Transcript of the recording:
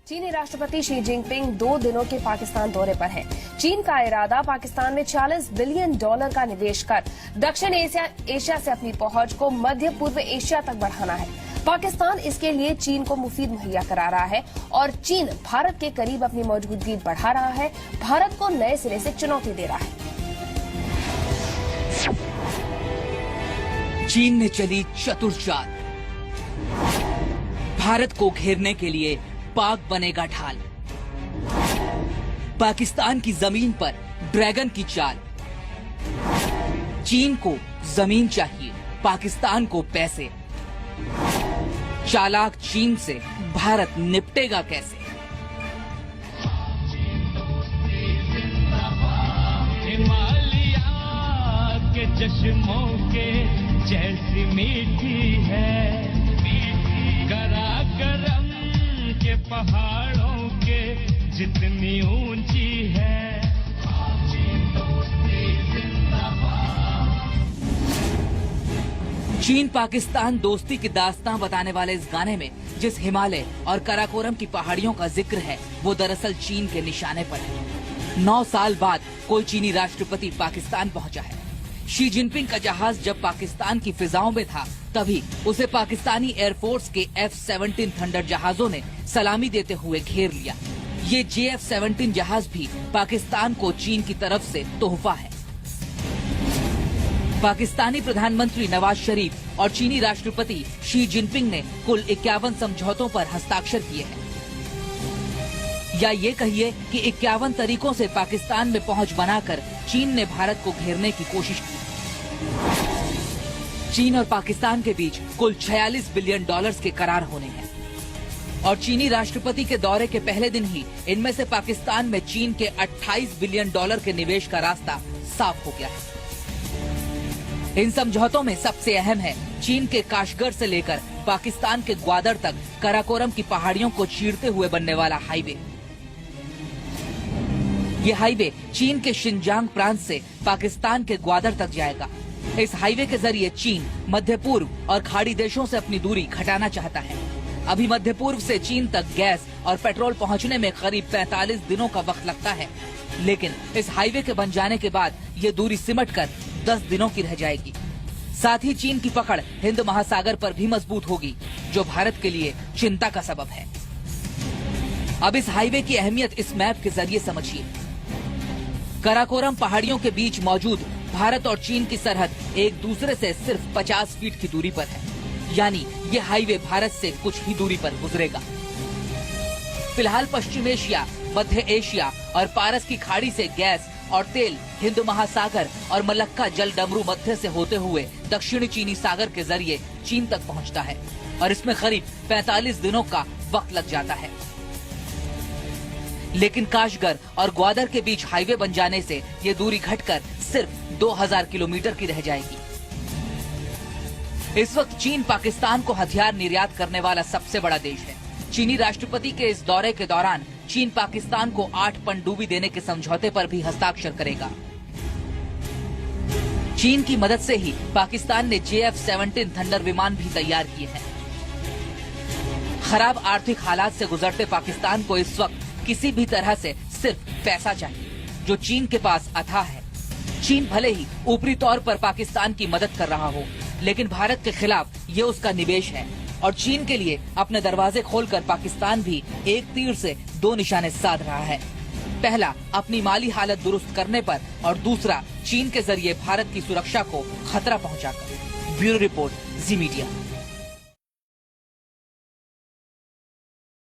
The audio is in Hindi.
चीनी राष्ट्रपति शी जिनपिंग 2 दिनों के पाकिस्तान दौरे पर हैं। चीन का इरादा पाकिस्तान में $40 बिलियन का निवेश कर दक्षिण एशिया से अपनी पहुंच को मध्य पूर्व एशिया तक बढ़ाना है। पाकिस्तान इसके लिए चीन को मुफीद मुहैया करा रहा है और चीन भारत के करीब अपनी मौजूदगी बढ़ा रहा है, भारत को नए सिरे से चुनौती दे रहा है। चीन ने चली चतुर चाल, भारत को घेरने के लिए पाक बनेगा ढाल। पाकिस्तान की जमीन पर ड्रैगन की चाल। चीन को जमीन चाहिए, पाकिस्तान को पैसे। चालाक चीन से भारत निपटेगा कैसे? हिमालय के चश्मों के जैसी मीठी है, कराकरम के पहाड़ों के जितनी ऊंची है। चीन पाकिस्तान दोस्ती की दास्तां बताने वाले इस गाने में जिस हिमालय और काराकोरम की पहाड़ियों का जिक्र है, वो दरअसल चीन के निशाने पर है। 9 साल बाद कोई चीनी राष्ट्रपति पाकिस्तान पहुंचा है। शी जिनपिंग का जहाज जब पाकिस्तान की फिजाओं में था, तभी उसे पाकिस्तानी एयरफोर्स के F-17 थंडर जहाजों ने सलामी देते हुए घेर लिया। ये JF-17 जहाज भी पाकिस्तान को चीन की तरफ से तोहफा है। पाकिस्तानी प्रधानमंत्री नवाज शरीफ और चीनी राष्ट्रपति शी जिनपिंग ने कुल 51 समझौतों पर हस्ताक्षर किए हैं। या ये कहिए कि 51 तरीकों से पाकिस्तान में पहुंच बनाकर चीन ने भारत को घेरने की कोशिश की। चीन और पाकिस्तान के बीच कुल $46 बिलियन के करार होने हैं और चीनी राष्ट्रपति के दौरे के पहले दिन ही इनमें से पाकिस्तान में चीन के $28 बिलियन के निवेश का रास्ता साफ हो गया है। इन समझौतों में सबसे अहम है चीन के काशगर से लेकर पाकिस्तान के ग्वादर तक काराकोरम की पहाड़ियों को चीरते हुए बनने वाला हाईवे। ये हाईवे चीन के शिनजांग प्रांत से पाकिस्तान के ग्वादर तक जाएगा। इस हाईवे के जरिए चीन मध्य पूर्व और खाड़ी देशों से अपनी दूरी घटाना चाहता है। अभी मध्य पूर्व से चीन तक गैस और पेट्रोल पहुंचने में करीब 45 दिनों का वक्त लगता है, लेकिन इस हाईवे के बन जाने के बाद ये दूरी सिमटकर 10 दिनों की रह जाएगी। साथ ही चीन की पकड़ हिंद महासागर पर भी मजबूत होगी, जो भारत के लिए चिंता का सबब है। अब इस हाईवे की अहमियत इस मैप के जरिए समझिए। काराकोरम पहाड़ियों के बीच मौजूद भारत और चीन की सरहद एक दूसरे से सिर्फ 50 फीट की दूरी पर है, यानी ये हाईवे भारत से कुछ ही दूरी पर गुजरेगा। फिलहाल पश्चिम एशिया, मध्य एशिया और पारस की खाड़ी से गैस और तेल हिंद महासागर और मलक्का जल डमरू मध्य से होते हुए दक्षिणी चीनी सागर के जरिए चीन तक पहुंचता है और इसमें करीब 45 दिनों का वक्त लग जाता है। लेकिन काशगर और ग्वादर के बीच हाईवे बन जाने से ये दूरी घटकर सिर्फ 2000 किलोमीटर की रह जाएगी। इस वक्त चीन पाकिस्तान को हथियार निर्यात करने वाला सबसे बड़ा देश है। चीनी राष्ट्रपति के इस दौरे के दौरान चीन पाकिस्तान को 8 पनडुब्बी देने के समझौते पर भी हस्ताक्षर करेगा। चीन की मदद से ही पाकिस्तान ने JF-17 थंडर विमान भी तैयार किए हैं। खराब आर्थिक हालात से गुजरते पाकिस्तान को इस वक्त किसी भी तरह से सिर्फ पैसा चाहिए, जो चीन के पास अथाह है। चीन भले ही ऊपरी तौर पर पाकिस्तान की मदद कर रहा हो, लेकिन भारत के खिलाफ ये उसका निवेश है और चीन के लिए अपने दरवाजे खोलकर पाकिस्तान भी एक तीर से 2 निशाने साध रहा है। पहला अपनी माली हालत दुरुस्त करने पर और दूसरा चीन के जरिए भारत की सुरक्षा को खतरा पहुंचाकर। ब्यूरो रिपोर्ट, जी मीडिया।